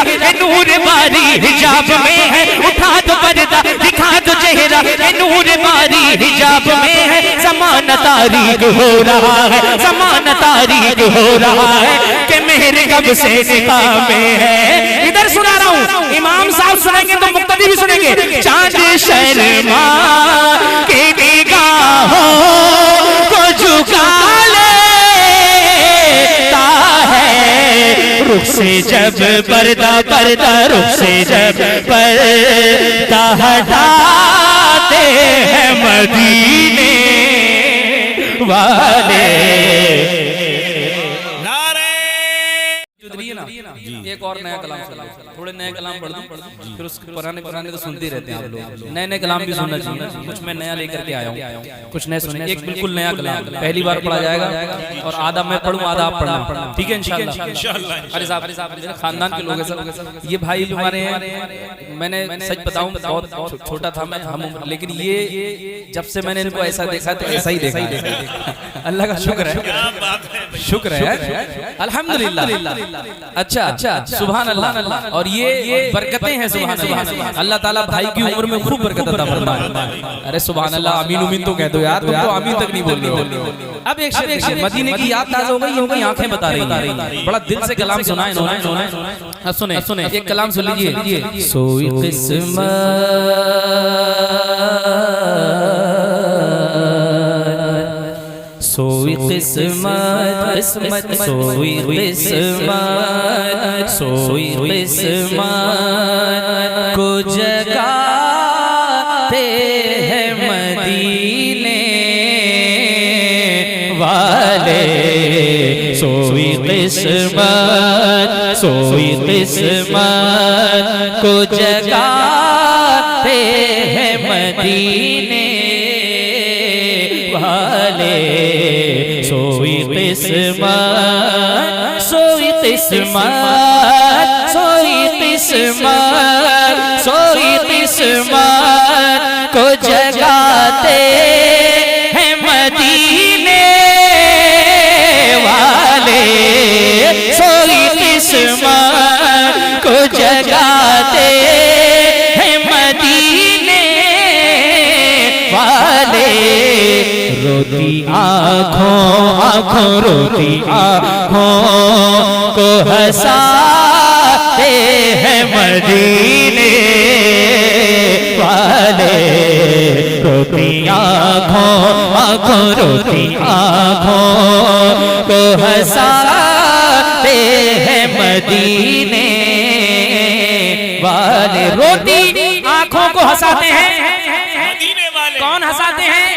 ये नूर बारी हिजाब में है, उठा दो पर्दा दिखा दो चेहरा, ये नूर बारी हिजाब में है, ज़माना तारीक हो रहा है, ज़माना तारीक हो रहा है कि मेरे कब से निकाह में है। इधर सुना रहा हूँ, इमाम साहब सुनेंगे तो मुक्तदी भी सुनेंगे। चांद शर्मा के निगाहों को झुका लेता है, रुख से जब पर्दा पर्दा रुख से जब पर्दा हटाते हैं मदीने वाले। एक और नया कलाम थोड़े नए कलाम पढ़ दूं, फिर उसके पुराने तो सुनते रहते हैं आप लोग। नए नए कलाम भी सुनना चाहिए, कुछ मैं नया लेकर के आया हूँ, कुछ नए सुने। एक बिल्कुल नया कलाम पहली बार पढ़ा जाएगा और आधा मैं पढ़ूँ आधा आप पढ़ना, ठीक है इंशाल्लाह। अरे साहब खानदान के लोग हैं सब, ये भाई हमारे हैं। मैंने सच बताऊं बहुत छोटा था मैं, लेकिन ये जब से मैंने इनको ऐसा देखा तो ऐसा ही देखा। अल्लाह का शुक्र है, शुक्र है, अल्हम्दुलिल्लाह। अच्छा सुभान अल्लाह। और ये बरकतें हैं सुभान अल्लाह। अल्लाह ताला भाई की उम्र में खूब बरकत अता फरमाए। अरे सुभान अल्लाह, आमीन उमीन तो कह दो यार, तुम तो आमीन तक नहीं बोल रहे हो। अब एक शेर मदीने की याद ताज़ा हो गई, आंखें बता रही, बड़ा दिल से कलाम सुना इन्होंने। सुने एक कलाम सुन लीजिए। सोई किस्मत सोई किस्मत किस्मत सोई किस्मत सोई किस्मत को जगाते हैं मदीने वाले। सोई किस्मत को जगाते हैं मदीने वाले। सोई किस्मत सोई किस्मत सोई किस्मत सोई किस्मत को जगाते हैं मदीने वाले। सोई किस्मत को जगाते हैं मदीने वाले। रोती आँखों रोती आँखों को हंसाते हैं मदीने वाले। रोती आँखों रोती आँखों को हंसाते हैं मदीने वाले। रोती आँखों को हंसाते हैं मदीने वाले। कौन हंसाते हैं?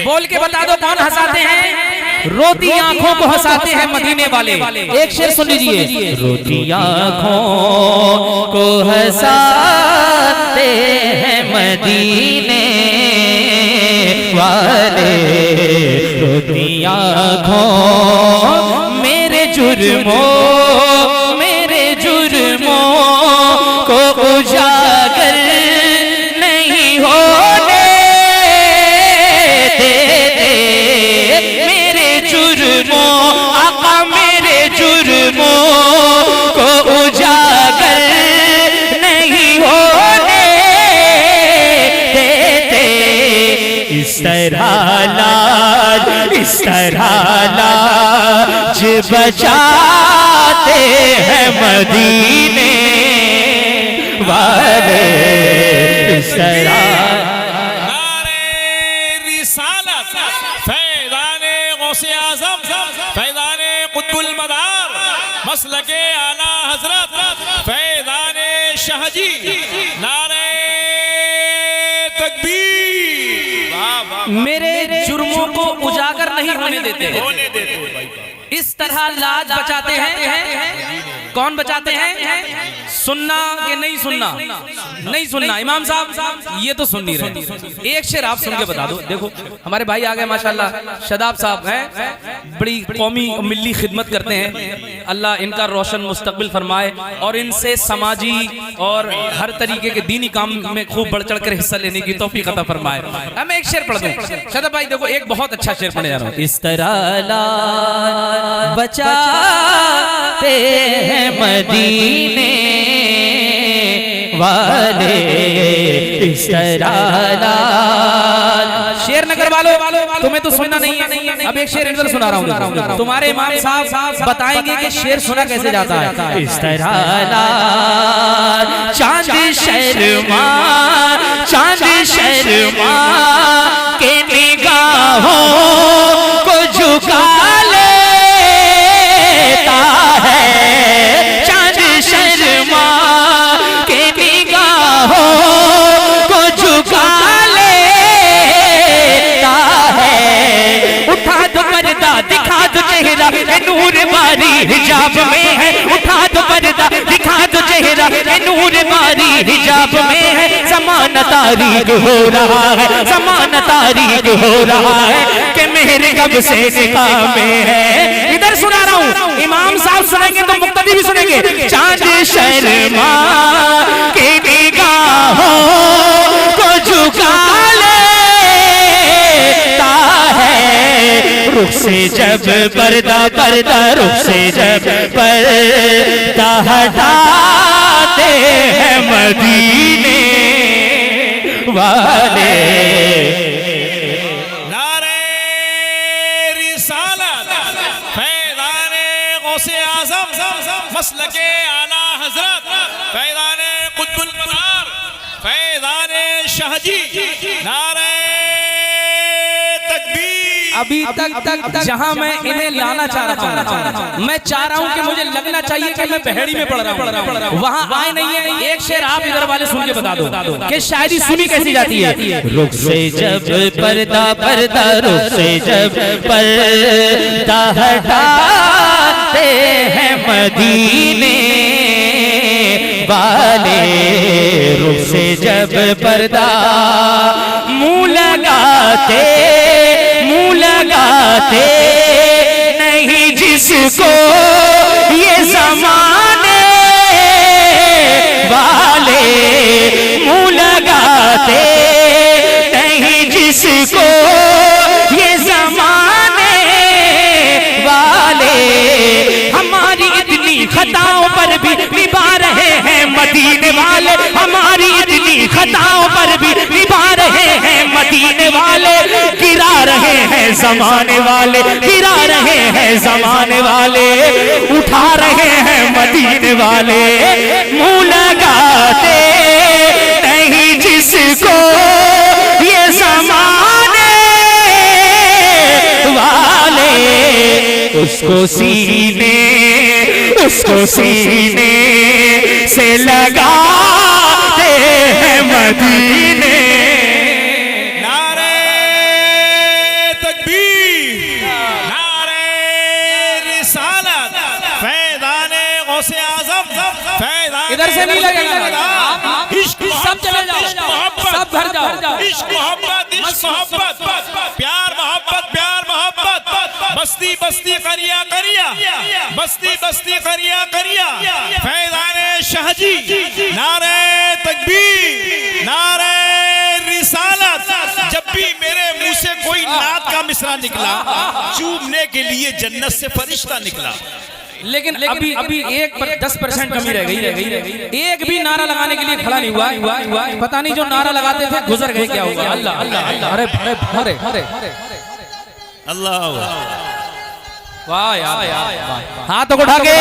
बोल के बता दो कौन हंसाते हैं? रोती आंखों को हंसाते हैं मदीने वाले। एक शेर सुन लीजिए। रोती आंखों को हंसाते हैं मदीने वाले। रोती आंखों मेरे जुर्मों को उजागर नहीं होने को उजागर नहीं होने देते। इस तरह लाज बचाते हैं मदीने वाले। इस तरह रिसालत फैज़ाने गौसे आज़म फैज़ाने कुतुबुल मदार मसलके आला हजरत फैज़ाने शाहजी नारे तकबीर। मेरे जुर्मों को उजागर नहीं होने देते। इस तरह लाज बचाते हैं। कौन बचाते हैं? सुनना कि नहीं सुनना? नहीं सुनना इमाम साहब, ये तो सुन नहीं रहे। एक शेर आप सुन के बता दो। देखो हमारे भाई आ गए माशाल्लाह, शदाब साहब हैं, बड़ी कौमी मिली खिदमत करते हैं। अल्लाह इनका रोशन मुस्तकबिल फरमाए और इनसे समाजी और हर तरीके के दीनी काम में खूब बढ़ चढ़ कर हिस्सा लेने की तौफीक अता फरमाए। मैं एक शेर पढ़ दूं। शदाब भाई देखो एक बहुत अच्छा शेर पढ़ने जा रहा हूँ। इस तरह लाल बचाते हैं मदीने वाले, इस तरह लाल। शेर नगर वालों तुम्हें तो सुनना नहीं है, अब एक शेर इधर सुना रहा हूँ। तुम्हारे इमाम साहब बताएंगे कि शेर सुना कैसे जाता है। इस तरह लाल चांद शर्मा, चांद शर्मा के निगाहों को झुका लेता है, चांद शर्मा के निगाहों को झुका लेता है। उठा दो पर्दा दिखा दो चेहरा, नूर बारी हिजाब में है। उठा दो पर्दा दिखा दो चेहरा, नूर बारी हिजाब में है। समान तारीख हो रहा है, समान तारीख हो रहा है कि मेरे कब से निकाह में है। इधर सुना रहा हूँ, इमाम साहब सुनेंगे तो मुक्तदी भी सुनेंगे। चांद शर्मा के निगाहों को झुका लेता है, रुख से जब पर्दा पर्दा, रुख से जब पर्दा हटाते हैं मदीने वाले। नारे रिसालत फैज़ाने गौसे आज़म मसलके आला हज़रत फैज़ाने कुतुबुल मदार फैज़ाने शाहजी। नारे अभी तक जहां मैं इन्हें लाना चाह रहा हूं, मैं चाह रहा हूं कि मुझे लगना चाहिए कि मैं बहेड़ी में पढ़ रहा हूं, वहां आए नहीं है। एक शेर आप इधर वाले सुन के बता दो कि शायरी सुनी कैसी जाती है। रुख से जब पर्दा पर्दा, रुख से जब पर्दा हटाते हैं मदीने वाले, रुख से जब पर्दा मुंह लगाते, मुंह लगाते नहीं जिसको ये ज़माने वाले, मुंह लगाते नहीं जिसको ये ज़माने वाले। हमारी इतनी खताओं पर भी निभा रहे हैं मदीने वाले, हमारी इतनी खताओं पर भी निभा रहे हैं मदीने वाले। गिरा रहे हैं जमाने वाले, गिरा रहे हैं जमाने वाले, उठा रहे हैं मदीने वाले। मुंह लगाते नहीं जिसको ये जमाने वाले, उसको सीने, उसको सीने से लगाते हैं मदीने। इधर से नहीं लगेगा, इश्क सब चले जाओ, सब घर जाओ। इश्क मोहब्बत, इश्क मोहब्बत, प्यार मोहब्बत, प्यार मोहब्बत, बस्ती बस्ती करिया करिया, बस्ती बस्ती करिया करिया। फैज़ाने शाहजी। नारे तकबीर, नारे रिसालत। जब भी मेरे मुंह से कोई नात का मिसरा निकला, चूमने के लिए जन्नत से फरिश्ता निकला। लेकिन अभी 10% कमी रह गई। एक भी नारा लगाने के लिए खड़ा नहीं हुआ। पता नहीं जो नारा लगाते थे गुजर गए, क्या होगा। अल्लाह अल्लाह अल्लाह, अरे अरे अरे अल्लाह, वाह यार, हाथ उठा के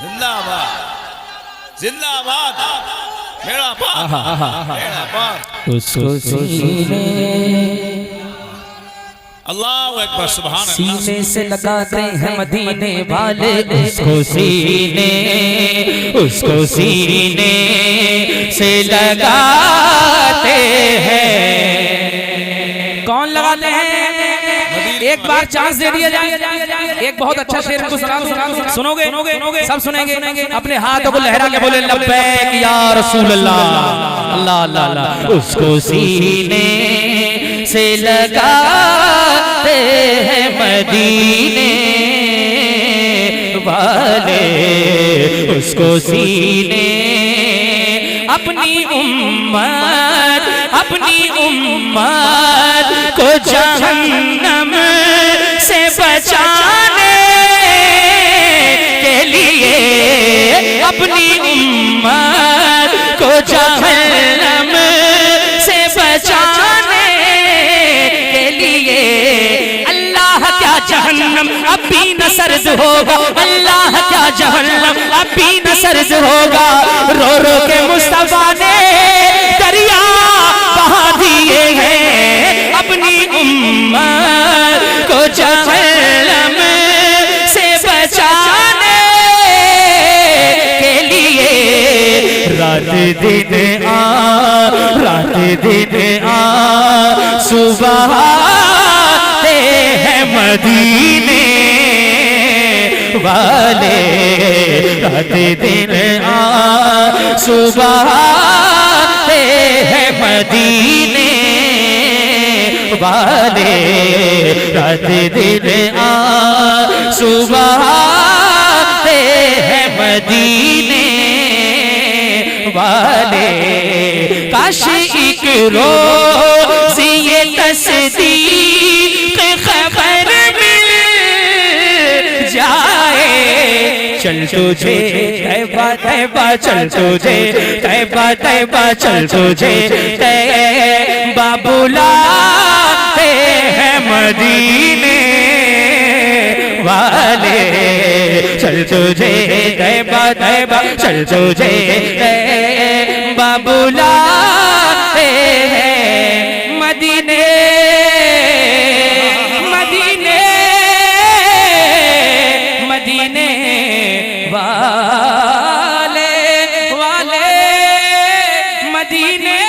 जिंदाबाद, जिंदाबाद, मेरा बाप, मेरा बाप। उसको सीने, अल्लाह अकबर, सुभान अल्लाह। सीने से लगाते हैं मदीने वाले, उसको सीने, उसको सीने से लगाते हैं। कौन लगाते हैं? एक बार चांस दे दिया जाए। एक बहुत अच्छा शेर को सुनोगे, सब सुनेंगे। अपने हाथों को लहरा के बोले लब्बैक या रसूल अल्लाह। अल्लाह अल्लाह अल्लाह। उसको सीने से लगाते हैं मदीने वाले, उसको सीने अपनी उम्मत को जहन्नम से बचाने के लिए, अपनी उम्मत को जहन्नम से बचाने के लिए। अल्लाह क्या जहन्नम अब भी न सर्द होगा, अल्लाह क्या जहन्नम अब भी न सर्द होगा। रो रो के मुस्तफा ने दरिया बहा दिए हैं, अपनी उम्मत को जहन्नम से बचाने के लिए। रात दिन आ, रात दिन आ, सुबह आते हैं मदीने वाले। रात दिन आ, सुबह आते हैं मदीने वाले। रात दिन आ, सुबह आते हैं मदीने वाले। काश एक रोज़ ये तस्दीक खबर मिल जाए। चल तुझे तैबा तैबा, चल तुझे तैबा तैबा, चल तुझे तैबा बुलाते हैं मदीने वाले। चल तुझे तैबा तैबा, चल तुझे तैबा बुलाते हैं मदीने मदीने मदीने वाले वाले मदीने